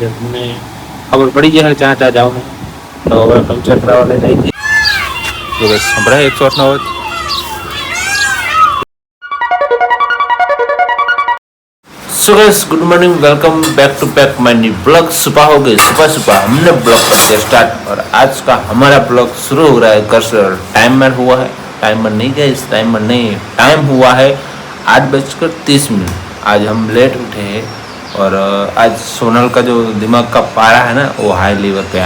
મને ખબર પડી જાય જ્યાં ત્યાં જવાનું તો હવે પંચર કરાવવા લઈને આવી તો બસ સંભળાય 108 નો અવાજ. So guys good morning welcome back to back my new blog. सुबह हो गई, सुबह सुबह हमने ब्लॉग कर दिया स्टार्ट और आज का हमारा ब्लॉग शुरू हो रहा है घर से. टाइमर हुआ है, टाइमर नहीं गाइस, टाइमर नहीं, टाइम हुआ है 8:30. आज हम लेट उठे हैं और आज सोनल का जो दिमाग का पारा है ना वो हाई लेवल पे.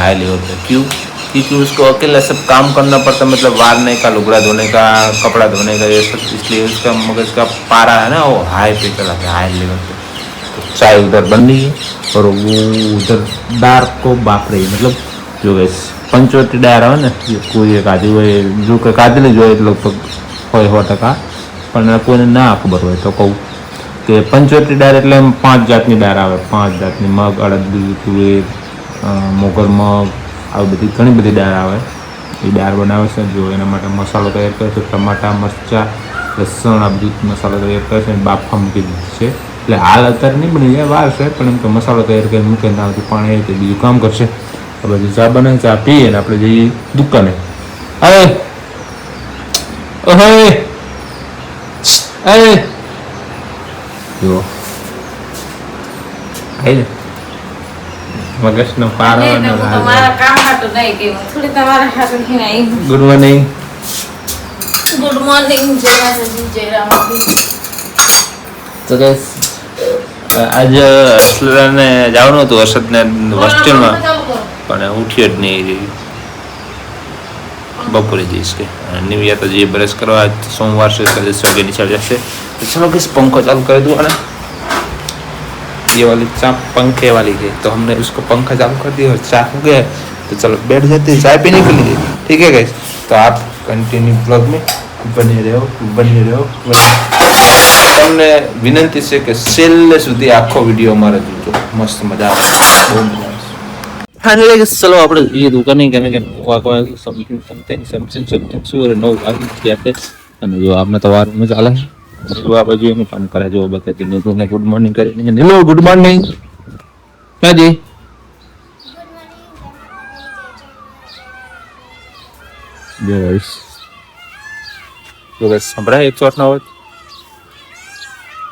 क्यों? क्योंकि उसको अकेला सब काम करना पड़ता, मतलब वारने का, लुगड़ा धोने का, कपड़ा धोने का, ये सब. इसलिए उसका मगज का पारा है ना वो हाई पे चला गया, हाई लेवल पे. तो चाय उधर बन रही है और वो उधर डार्क को बाप रही है. मतलब जो वैसे पंचवटी डायर हो ने कोई काधी હોય જો કે કાઢેલી જોઈએ લગભગ હોય 100%, પણ કોઈને ના ખબર હોય તો કહું કે પંચવટી ડાયર એટલે એમ 5 જાતની ડાયર આવે. 5 જાતની મગ, અડદ, તુવેર, મોગર મગ, આવી બધી ઘણી બધી ડાયર આવે. એ ડાયર બનાવે છે. જો એના માટે મસાલો તૈયાર કરે છે. ટમાટા, મરચાં, લસણ આ બધું મસાલો તૈયાર કરે છે. બાફા મૂકી દીધી છે. એટલે હાલ અત્યારે નહીં બની જાય, વાર છે, પણ એમ તો મસાલો તૈયાર કરીને મૂકીને આવતું પાણી આવી બીજું કામ કરશે. આ બધું ચા બનાવી, ચા પીએ ને આપણે જઈએ દુકાને. અરે ઓહે અરે જો આઈ ને મગજનો પારો તમારા કામ હાટું નહીં કે થોડી તમારા હાટું થી નહીં. Good morning. Good morning. જય માતાજી, જય રામાજી. તો ગાઈસ આજ અસલને જવાનું હતું હર્ષદને હોસ્ટેલમાં, પણ ઉઠ્યો જ નહીં. બપોરે જઈશ કે નિવ્યા તો જઈએ બ્રશ કરવા. સોમવાર से 10 वागे निकल जैसे. तो चलो किस पंखो चालू कर दूँ ना, ये वाली चाय पंखे वाली है, तो हमने उसको पंखा चालू कर दिया और चाय हो गया. तो चलो बैठ जाते हैं चाय पीने के लिए. ठीक है गाइस, तो आप कंटिन्यू ब्लॉग में बने रहो. તમને વિનંતી છે કે છેલ્લે સુધી આખો વિડીયો અમારે જોજો, મસ્ત મજા આવે, બહુ મજા આવે. ફાઇનલી ચલો આપણે જઈએ દુકાને. કેમ કે સમથિંગ શું નવું આવી ગયા છે. અને જો આપણે તો વારમાં ચાલે છે. જો આ બાજુ એનું કામ કરે. જો બધાથી નીતુને ગુડ મોર્નિંગ કરીને નીલો ગુડ મોર્નિંગ ક્યાંજી જો ગાઈસ સંભળાય 108 નો અવાજ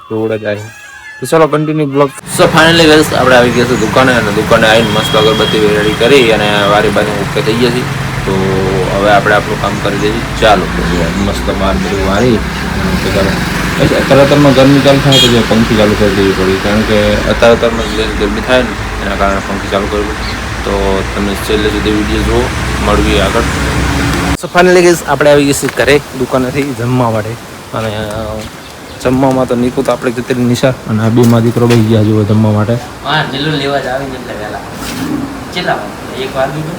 થોડા જાય. તો ચલો continue blog. So finally guys આપણે આવી ગયા છે દુકાને. અને દુકાને આવીને મસ્ત અગરબત્તી રેડી કરી અને વારી બાજુ ઓકે થઈ ગયા છે. તો હવે આપણે આપણું કામ કરી દઈએ. ચાલો મસ્ત બહાર બધું વારી ચાલો. અત્યારમાં ગરમી ચાલુ થાય તો જે પંખી ચાલુ કરી દેવી પડી, કારણ કે અત્યારમાં ગરમી થાય ને એના કારણે પંખી ચાલુ કરવું. તો તમે છેલ્લે સુધી વિડીયો જુઓ, મળવી આગળ. સો ફાઇનલી ગાઈસ આપણે આવી ગયા છીએ ઘરે દુકાનેથી જમવા માટે. અને જમવામાં તો નીકુ તો આપણે જતી નિશા અને આ બેમાં દીકરો બેસી ગયા જુઓ જમવા માટે. હા નીલું લેવા જ આવીને એટલે વહેલા કેટલા એક વાર દીધું.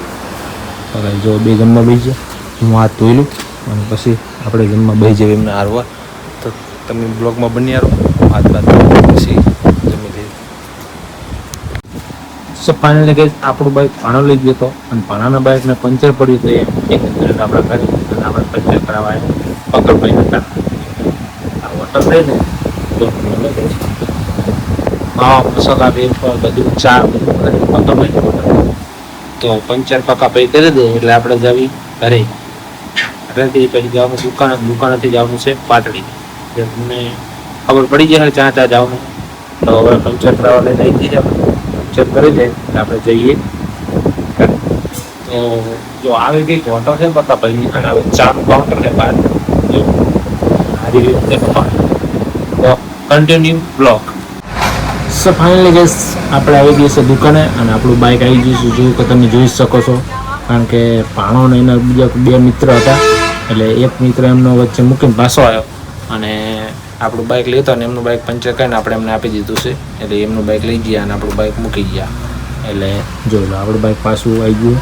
જો બે જમવા બેસી ગયા, હું હાથ ધોઈલું અને પછી આપણે જમવા બેસી જઈએ એમને હારવા. તો તમે બ્લોગમાં બની આવો, હાથ બાદ પછી જમી લઈએ. સો ફાઇનલી ગાઈસ આપણું બાઇક ભાણો લઈ ગયો હતો અને ભાણાના બાઇકને પંચર પડ્યું હતું. એક મિનિટ આપણા ઘરે અને આપણે પંચર કરાવવા પકડભાઈને હતા હોટલ રહીને તો મસાલા બે બધું ચા પકડભાઈ તો પંચર પકાભાઈ કરી દે એટલે આપણે જવી ઘરે. ઘરેથી પછી જવાનું દુકાનેથી જવાનું છે પાટડી. તમને ખબર પડી જાય જ્યાં ત્યાં જવાનું. તો હવે પંચર કરાવવા લઈને આવી જઈએ. પંચર કરી જાય એટલે આપણે જઈએ. તો જો આવી ગઈ હોટલ છે પકાભાઈની અને હવે ચાનું કાઉન્ટર છે બહાર. સારી રીતે તો continue blog. So finally guys આપણે આવી ગઈ છે દુકાને અને આપણું બાઇક આવી ગયું છે. જો કે તમે જોઈ શકો છો, કારણ કે ભાણો અને એના બીજા બે મિત્ર હતા એટલે એક મિત્ર એમનો વચ્ચે મૂકીને પાછો આવ્યો અને આપણું બાઇક લેતો અને એમનું બાઇક પંચર કરીને આપણે એમને આપી દીધું છે. એટલે એમનું બાઇક લઈ ગયા અને આપણું બાઇક મૂકી ગયા. એટલે જોઈ લો આપણું બાઇક પાછું આવી ગયું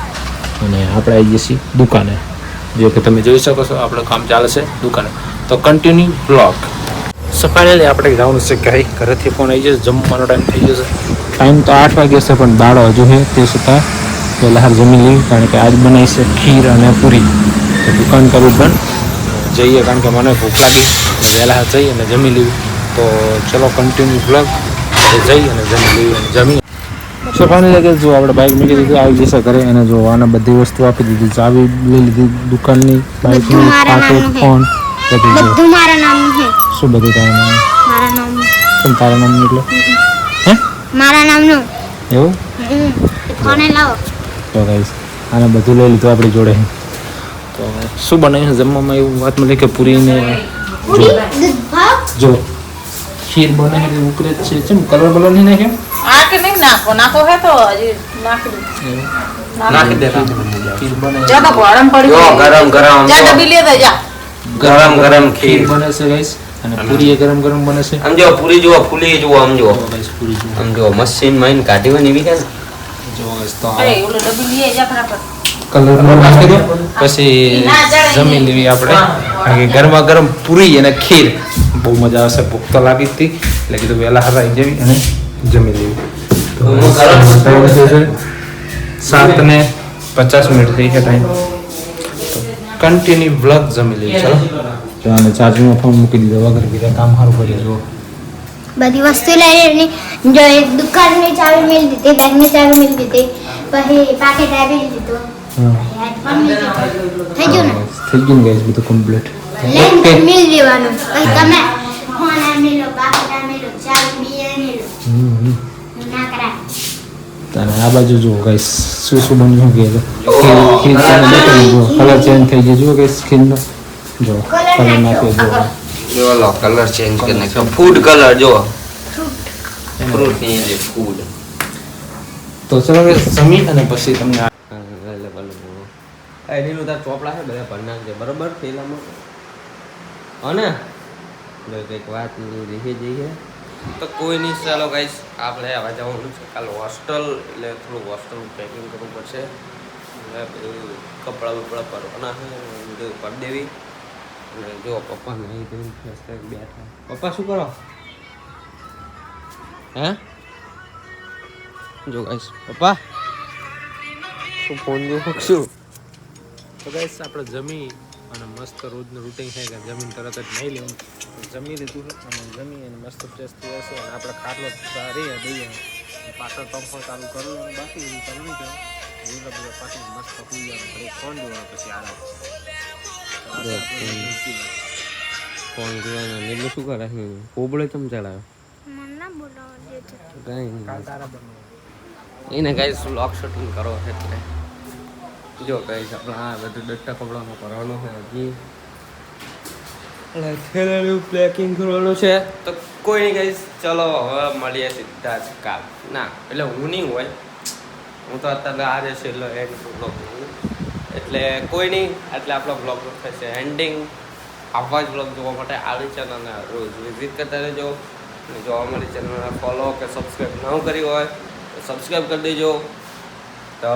અને આપણે આવી જઈએ છીએ દુકાને. જો કે તમે જોઈ શકો છો આપણું કામ ચાલે છે દુકાને. તો કન્ટિન્યુ બ્લોગ. સો ફાઇનલી આપણે જવાનું છે ઘરે. ઘરેથી ફોન આવી જશે, જમવાનો ટાઈમ થઈ જશે. ટાઈમ તો 8 વાગ્યા છે પણ દાડો હજુ છે, તે છતાં પહેલાં હાર જમી લેવી, કારણ કે આજ બનાવી છે ખીર અને પૂરી. તો દુકાન કરવું બંધ જઈએ, કારણ કે મને ભૂખ લાગી અને વહેલા હાર જઈએ અને જમી લેવી. તો ચલો કન્ટિન્યુ બ્લોગ જઈ અને જમી લેવી અને જમી ફાઇનલી લાગે જો આપણે બાઇક મૂકી દીધું આવી જશે ઘરે અને જો આને બધી વસ્તુ આપી દીધી ચાવી લઈ લીધી દુકાનની બાઇકની બધું મારા પાકીટ નામનું ફોન બધું જો. બધું મારા નામનું છે. શું બધું તારા નામ મારા નામનું. શું તારા નામ એટલે હે મારા નામનું. એવું કોને લાવો? તો ગાઈસ આને બધું લઈ લીધું આપણી જોડે તો શું બનાવ્યું છે જમવામાં એવું વાત મળી કે પૂરીને પૂરી દૂધ ભાત. જો ખીર બને છે ઉકળે જ છે ચમ કલર બલર નહીં નાખ્યો આ કે નહીં નાખો નાખો હે તો હજી નાખી દો નાખી દે ખીર બને જા તો ગરમ પડી જો ગરમ ગરમ જા જો. ડબી લે જા ગરમ ગરમ ખીર ખીર બને છે ગાઈસ અને પૂરી એ ગરમ ગરમ બને છે આમ જો પૂરી જુઓ ફૂલી જુઓ આમ જુઓ તો ગાઈસ પૂરી જો આમ જુઓ મશીન માં કાઢી હોય ને એવી કે જો ગાઈસ તો અરે ઓલો ડબી લે જા ફટાફટ કલર નાખી દો પછી જમી લેવી આપણે કારણ કે ગરમા ગરમ પૂરી અને ખીર બહુ મજા આવશે ભૂખ તો લાગી જ હતી એટલે કીધું વહેલા હરાઈ જવી અને જમી લેવી તો 7:50 થઈ છે ટાઈમ તો કન્ટિન્યુ બ્લોગ જમી લેવી ચાલો તો આને ચાર્જિંગમાં ફોન મૂકી દીધો વગર બીજા કામ સારું કરી જો બધી વસ્તુ લઈ લેવાની. જો એક દુકાનની ચાવી મેળ દીધી, બેંકની ચાવી મેળ દીધી, પછી પાકેટ આપી દીધું. હા થઈ ગયું ને? થઈ ગયું ગાઈસ બધું કમ્પ્લીટ લઈને મેળ દેવાનું. પછી તમે ફોન આપી લો, પાકેટ આપી લો, ચાવી બી આપી લો. ના કરાય. અને આ બાજુ જુઓ ગાઈસ શું શું બન્યું કે ખીર કલર ચેન્જ થઈ ગયો જુઓ ગાઈસ ખીરનો જો કલર નાખ્યો જો જો લો કલર ચેન્જ કરી નાખ્યો ફૂડ કલર જો ફ્રૂટ ની જે ફૂડ તો ચલો ગાઈસ જમી અને પછી તમને આ એની તાર ચોપડા છે બધા ભરના છે બરોબર પેલામાં અને કંઈક વાત રહી જઈએ તો કોઈ નહીં ચાલો ગાઈસ આપણે હવે જવાનું છે કાલે હોસ્ટેલ એટલે થોડું હોસ્ટેલ પેકિંગ કરવું પડશે એટલે બધું કપડાં બપડા ભરવાના છે બધું કરી દેવી અને જો પપ્પા નહીં ધોઈને ફ્રેશ થઈને બેઠા પપ્પા શું કરો હે જો ગાઈસ પપ્પા શું ફોન જોવો શું તો ગાઈસ આપણે જમી અને મસ્ત રોજનું રૂટીન છે કે જમીન તરત જ નહીં લેવું જમી લીધું અને જમી અને મસ્ત ફ્રેશ થઈ જશે અને આપણે ખાટલો રહીએ દઈએ પાછળ પંખો ચાલુ કરવું અને બાકી એવું ચાલુ નહીં કરે એના બધા પાછી મસ્ત સુઈ જવાનું ઘરે ફોન જોવાનું પછી આરામ ફોન જોવાના એટલે શું કરે છે પોબળે ચમ ચડાવે મને ના બોલાવા દેજો. કઈ નહીં તારા બનવું એને ગાઈસ લોક શૂટિંગ કરો છે એટલે જો ગાઈસ આપણે આ બધું ડટ્ટા કપડામાં કરવાનું છે હજી એટલે થેલેલું પેકિંગ કરવાનું છે તો કોઈ નહીં ગાઈસ ચલો હવે મળીએ સીધા જ કાલ ના એટલે હું નહીં હોય હું તો અત્યારે આ રહેશે એટલે એન્ડ બ્લોગ એટલે કોઈ નહીં એટલે આપણો બ્લોગ થશે એન્ડિંગ આવા જ બ્લોગ જોવા માટે આવી ચેનલને રોજ વિઝિટ કરતા રહેજો અને જો અમારી ચેનલને ફોલો કે સબસ્ક્રાઈબ ન કરી હોય તો સબસ્ક્રાઈબ કરી દેજો તો